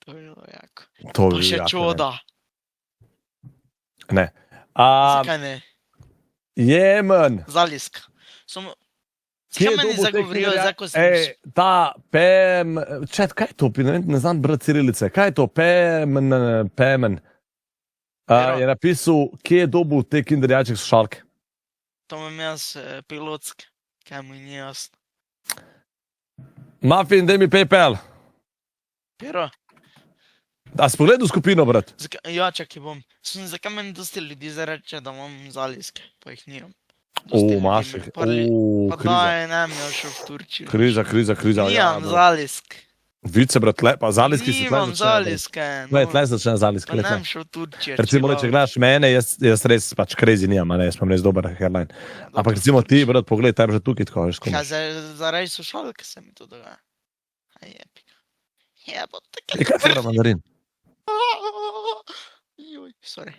To je bilo jako. To Pa bi še jako, čoda. Ne. Zakaj ne? Jemen. Zalisk. Samo... Kje Zakaj je meni dobil zdaj te govorijo, knjigarje? zdaj ko sem... Ta Pem... Čet, kaj je to? Ne znam brati cirilice. Kaj je to? Pemen. Je napisal, kje je dobil te kinderjaček slušalke. To imam jaz pilotske. Kaj mi ni jasno. Muffin, daj mi PayPal. Pero? A si pogledal skupino, brat? Ja, čakaj bom. Zakaj meni dosti ljudi zdaj reče, da imam zaliske, pa jih nimam. Imaš jih. Pa Kriza. daj, ne mi šel v Turčijo. Kriza. Nimam zalisk. Vice, brat, pa zaliski si Nimam zaliske. Tle začne zaliski. Pa ne mi šel v Turčijo. Recimo, če gledaš mene, jaz res pač crazy nimam, jaz imam res dober hairline. Ampak recimo ti, brat, pogled, tam že tukaj tako veš. Kaj, zaradi slušalke se mi to dogaja. Aj jepika. Jebote. Kaj fora mandarin? Juj, sorry.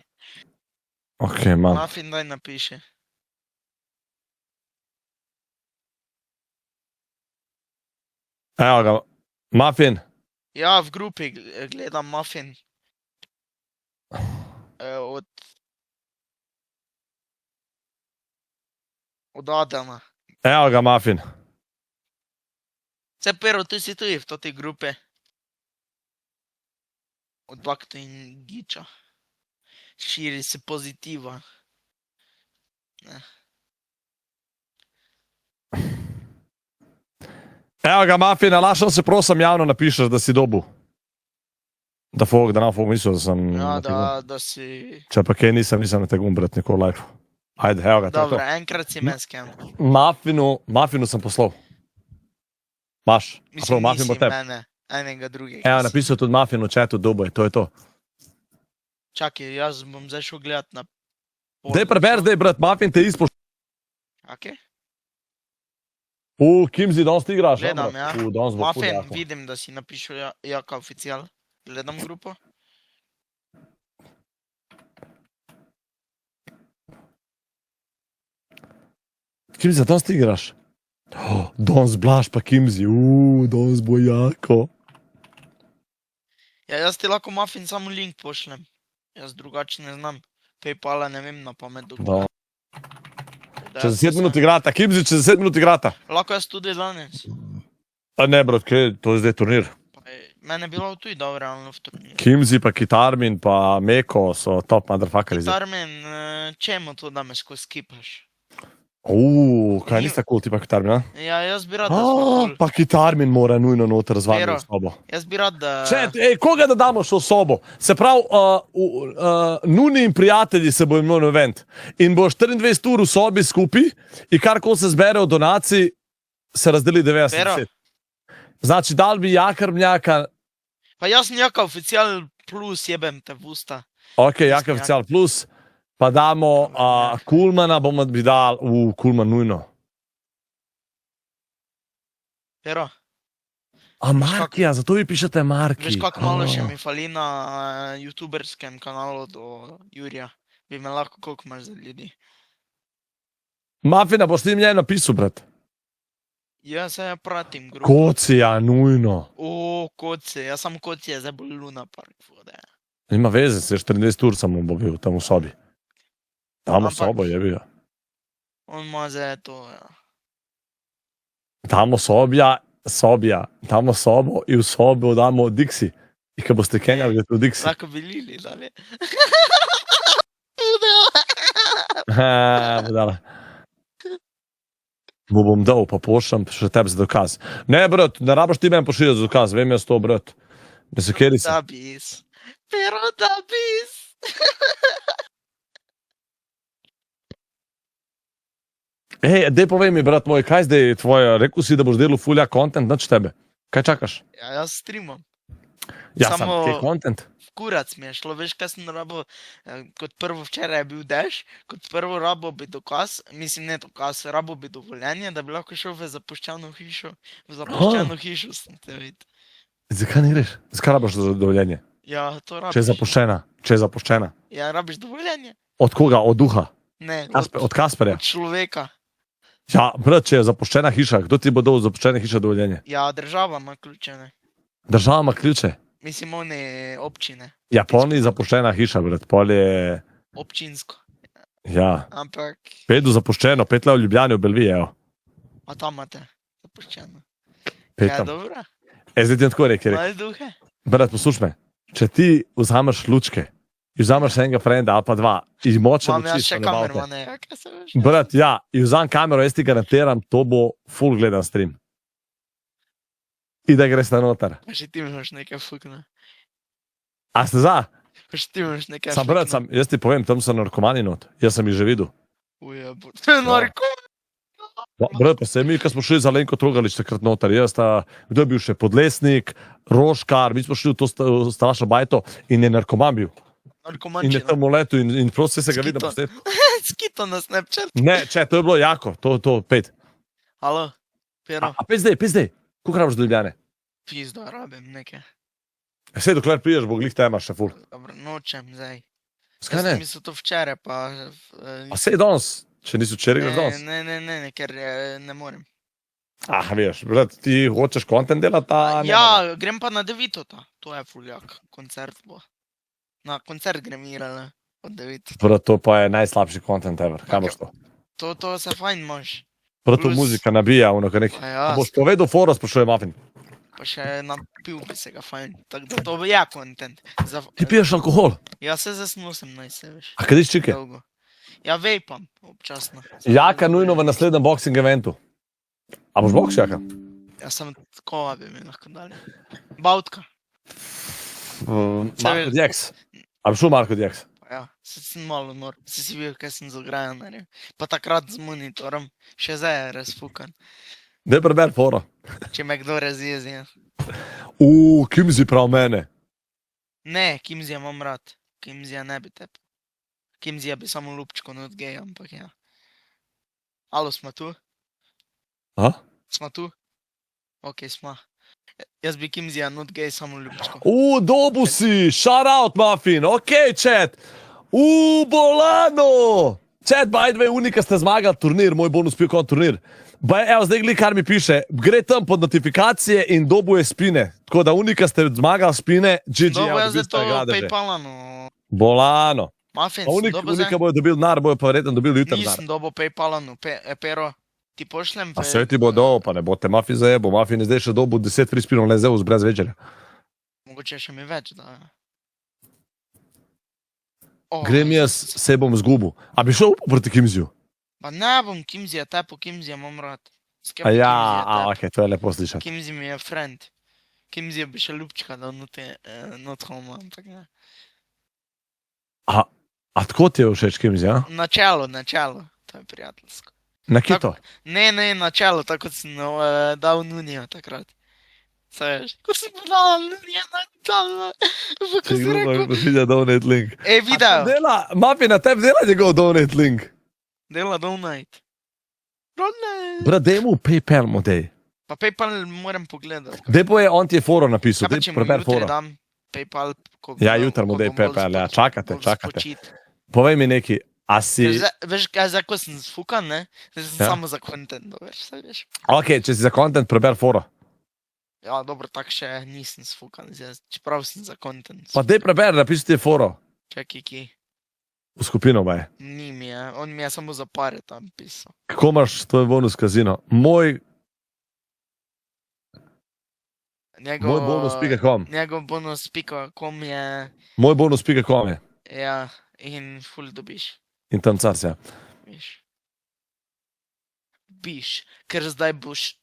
Ok, malo. Muffin daj napiše. Evo ga, Muffin. Ja, v grupi gledam Muffin. Od Adama. Evo ga, Muffin. Se pero, ti si tudi v toti grupe. Od Bakta in Giča. Širi se pozitiva. Ne. Evo ga, Muffin, lašal se prosim javno napišeš, da si dobil. Da nam fog mislil, da sem... Ja, da si... Če pa kaj nisem na tegum, brat, nikoli life. Ajde, evo ga, Dobro, enkrat si men skem. Muffinu sem poslal. Maš. Mislim, Muffin bo nisi teb. mene, enega drugega. Evo, napisal tudi Muffin v chatu, dobo je, to je to. Čakaj, jaz bom zdaj šel gledat na... Daj preber zdaj, brat, Muffin te izpošl. Ok? Kimzi, danes ti igraš? Gledam, ja. Danes bo ful Muffin, jako. vidim, da si napišel Jaka oficial. Gledam grupo. Kimzi, danes ti igraš? Danes Blaž pa Kimzi, danes bo jako. Ja, jaz ti lahko Muffin samo link pošlem. Jaz drugače ne znam. Paypala ne vem na pamet dogovoriti. Čez 10 minut igrata, Kimzi, čez 10 minut igrata. Lahko jaz tudi danes. A ne, brat, kaj, to je zdaj turnir. Mene je bilo tudi dobro realno v turniru. Kimzi pa Kitarmin pa Meko so top motherfuckeri. Kitarmin, čemu to, da me skozi skipaš? Kaj nista cool tipa Kitarmin, a? Ja, jaz bi rad, da smo cool. Pa Kitarmin mora nujno noter z vami v sobo. Jaz bi rad, da... Koga da damo še v sobo? Se pravi, Nuni in prijatelji se bojo imel event. In bo 24 ur v sobi skupaj in karkoli se zbere od donacij, se razdeli 90%. Znači, dal bi Jakrmnjaka... Pa jaz sem Jaka oficial plus, jebem te v usta. Ok, Jaka oficial plus. Pa damo Kulmana, bomo bi dal Kulman nujno. Pero? Markija, zato vi pišete Marki. Veš, kako malo še mi fali na youtuberskem kanalu do Jurija. Bi me lahko, koliko imaš za ljudi. Muffina, boš ti mnenj napisal, brat? Ja, se ja pratim grupo. Kocija, nujno. Kocije, jaz sam Kocije, zdaj bo Luna Park vode. Nima veze, se 24 ur samo bo bil tam v sobi. Tam v sobo je bil. On ima zdaj to, ja. Damo damo sobo in v sobo damo Dixi. In ko boste kenjali, gledate v Dixi. Lahko bi Lili, dali. Budala. Mu bom dal, pa pošljam še tebi za dokaz. Ne, brat, ne rabaš ti meni pošiljati za dokaz, vem jaz to, brat. Ne se kjeri se. Da bis. Pero da bis. Dej povej mi, brat moj, kaj zdaj je tvoje, rekel si, da boš delal fulja content, nač tebe. Kaj čakaš? Ja, jaz streamam. Ja, samo kaj content? Kurac mi je šlo, veš, kaj sem rabo, kot prvo včeraj je bil dež, kot prvo rabo bi dokaz, mislim ne dokaz, rabo bi dovoljenje, da bi lahko šel v zapuščeno hišo, sem te videl. Zakaj ne greš? Zakaj rabiš dovoljenje? Ja, to rabiš. Če je zapuščena. Ja, rabiš dovoljenje. Od koga? Od duha? Ne, od Kasperja? Od človeka. Ja, brat, če je zapuščena hiša, kdo ti bo dal zapuščene hiše dovoljenje? Ja, država ima ključe, ne. Država ima ključe? Mislim, one občine. Ja, pol ni zapuščena hiša, brat, pol je, Občinsko. ja, Ampak, pedu zapuščeno, 5 let v Ljubljani, v Belviji, evo. a tam imate zapuščeno. Pet Ja, tam. dobro. Zdaj ti je tako rekel, Malo duhe. brat, poslušaj me, če ti vzameš lučke, in vzameš enega frenda ali pa dva, in moče Imam jaz še kamermane, ja, kaj se veš? Brat, ja, in vzam kamero, jaz ti garantiram, to bo full gledan stream. In da greš na noter. Pa še ti imaš nekaj fukne. A ste za? Pa še ti imaš nekaj Sam brat, jaz ti povem, tam so narkomani not. Jaz sem jih že videl. Ujebo. To je narko. Brat, pa se mi, ko smo šli za Lenko Trogalič takrat noter, jaz ta, kdo je bil še Podlesnik, Roškar, mi smo šli v to strašno bajto in je narkoman bil. In je Narkomančina. tam v letu in prosti se ga vidi. Skito. Skito na Snapchat. Ne, če, to je bilo jako, to pet. Alo, Pero, A pet zdaj, koliko rabiš do Ljubljane? pizdo, rabim nekaj. Sej, dokler priješ, bo glih tema še ful. Dobro, nočem zdaj. Skaj Jaz ne? sem mislil to včeraj, pa... A sej danes, če nisi včeraj, greš danes. Ne, ker ne morem. Ah, veš, brat, ti hočeš kontent delati, a ne? Ja, grem pa na Devitota, to je fuljak, koncert bo. Na koncert grem irale od Devitota. Brat, to pa je najslabši kontent ever, kam boš to? To se fajn imaš. Brat, to Plus- muzika nabija, ono, kar nekaj. Pa ja, A boš povedal foro, sprašuje Muffin. pa še napil bi se ga fajn. Tako da to je kontent. Ti piješ alkohol? Ja, se zasnul sem naj se, veš. A kadiš čike? Dolgo. Ja, vejpam, občasno. Jaka nujno v naslednjem boxing eventu. A boš boks, Jaka? Ja, sem tako bi mi lahko dali. Bautka. Marko Djeks. A boš šel Marko Djeks? Pa ja, se sem malo nor. Se si videl, kaj sem zagrajen naredil. Pa takrat z monitorom. Še zdaj je res fukan. Daj preber foro. Če me kdo razjezi. Ja. Kimzi prav mene. Ne, Kimzija imam rad. Kimzija ne bi tep. Kimzija bi samo lupčko not gej, ampak ja. Alo, smo tu? A? Smo tu? Ok, smo. Jaz bi Kimzija not gej, samo lupčko. Dobu si, shout out Muffin, ok, chat. Bolano. Chat, by the way, unika ste zmagali turnir, moj bonus pil turnir. Evo, zdaj gled, kar mi piše, gre tam pod notifikacije in dobuje spine. Tako da unika ste zmagali spine, GG, Dobro, evo, jaz dobil zdaj ste to nagrade že. Paypalano. Bolano. Muffin, A sem dobil zdaj? unika bojo dobili denar, bojo pa verjetno dobili jutri denar. Nisem dobil Paypalano, Pero. Ti pošljem A se ti bo dol, pa ne bote Muffin zajebo. Muffin je zdaj še dobil 10 free spinov, le zdaj brez večerja. Mogoče še mi več, da. Oh, Grem jaz, se bom zgubil. A bi šel proti Kimziju? Pa ne bom Kimzija tepo, Kimzija imam rad. A ja, ok, to je lepo slišati. Kimzi mi je friend. Kimzija bi še ljubčka dal not home, ampak ne. A tako ti je všeč Kimzija? Načelo, to je prijateljsko. Na kito? Ne, načelo, tako kot sem dal Nunijo takrat. Saj veš, ko sem dal Nunijo, ko Če si kdo rekel. pa vidja donate link. Video, Dela, Muffin, na tebi dela njegov donate link. dela donate. Donate. Brat, daj mu PayPal modej. Pa Paypal moram pogledati. Daj poje, on ti je foro napisal, Kaj pa daj če mi preber jutri foro. dam Paypal, ko Ja, bom- jutri mu ko daj bom bolj PayPal, ja, spoč- čakate, bolj čakate. spočit. Povej mi neki, a si... Veš kaj, zdaj ko sem sfukan, ne? Zdaj sem Ja. samo za content, veš, saj veš. Ok, če si za content, preber foro. Ja, dobro, tako še nisem sfukan, zdaj, čeprav sem za content. Pa daj preber, napiši ti foro. Čakaj, ki. V skupino baj. Ni mi je, on mi je samo za pare tam pisal. Kako imaš tvoj bonus kazino? Moj bonus.com. Njegov bonus.com je, Moj bonus.com je. ja, in ful dobiš, In tam car se. veš. Biš, ker zdaj boš,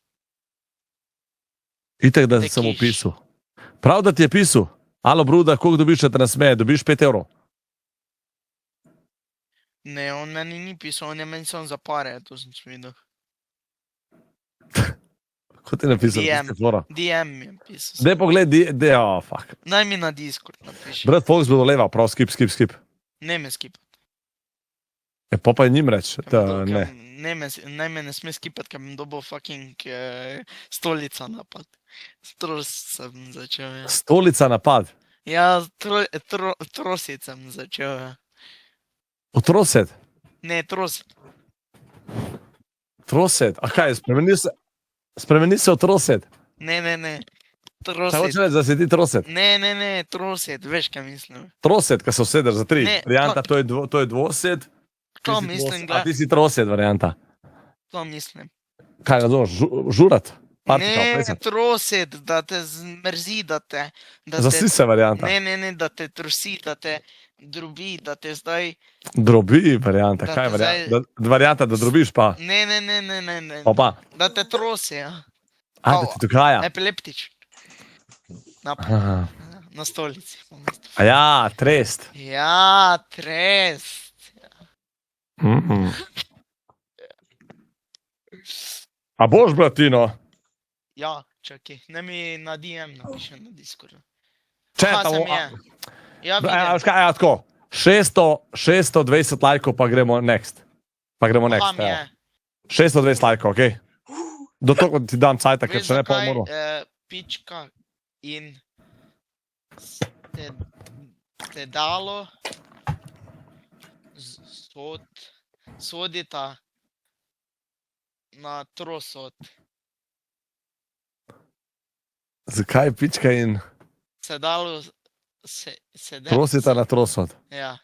Itek, da Ne sem kiš. opisal. Prav, da ti je pisal. Alo, Bruda, koliko dobiš, če te nasmeje? Dobiš 5 evrov. ne, on meni ni pisal, on je meni samo za pare, to sem videl. Kako ti je napisal? DM. tiste fora? DM mi je pisal. Daj pogled, oh, fuck. Naj mi na Discord napiši. Brat, Fox bo doleva, prav, skip. Ne me skipa. Pa je njim reč, da ne. Naj me ne sme skipati, ker bom dobil fucking stolica napad. Tros sem začel, ja. Stolica napad. Ja, trosit sem začel, ja. Otroset. Ne, trosit. Troset. A kaj, spremeni se v troset. Ne. Kaj Troset. hoče reči, da si ti troset? Ne, troset, veš, kaj mislim. Troset, ki se usedeš za 3. Ne, Varianta, to je dvosed. To Ti si mislim, a ti si troset, varianta. To mislim. Kaj razumeš, žurat? Ne, troset, da te zmrzi, da te... Zasi se varianta. Ne, da te trusi, da te drobi, da te zdaj... Drobi varianta, Da kaj te varianta? Varianta, da drobiš pa. Ne. Opa. Da te trosi, ja. A, da ti dogaja. Epileptič. Aha. Na stolici. A ja, trest. Ja, trest. Mhm. A boš, bratino? Ja, čakaj, ne mi na DM napiše na Discordu. Če Aha, tamo... sem je. Ja, Veš vidim. kaj, ja, tako. 620 lajkov, pa gremo next. Pa gremo Aha, next. mi je. evo. 620 lajkov, okej. Do tega ti dam cajta, ker Veš če ne pa zakaj, moram. pička in sedalo sodita na trosod. Zakaj pička in Sedalo sedem. trosita na trosod? Ja.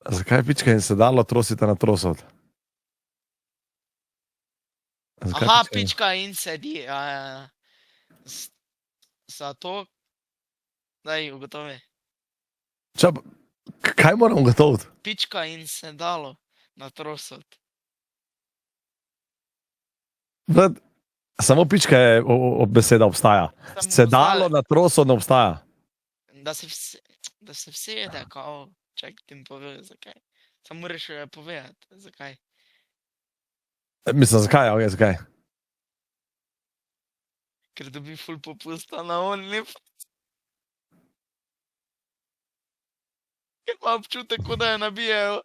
Zakaj pička in sedalo trosita na trosod? Zakaj Aha, in- pička in sedi. Zato, daj ugotovi. Ča, kaj moram ugotoviti? Pička in sedalo na trosod. Brat, samo pička je beseda obstaja. Samo Sedalo zdaj, na trosod ne obstaja. da se vsede, kao, čak ti mi pove, zakaj. Samo moraš povedati, zakaj. Mislim, zakaj, ok, zakaj? Ker dobi ful popusta na OnlyFans. Ker ima občutek, kot da je nabijajo.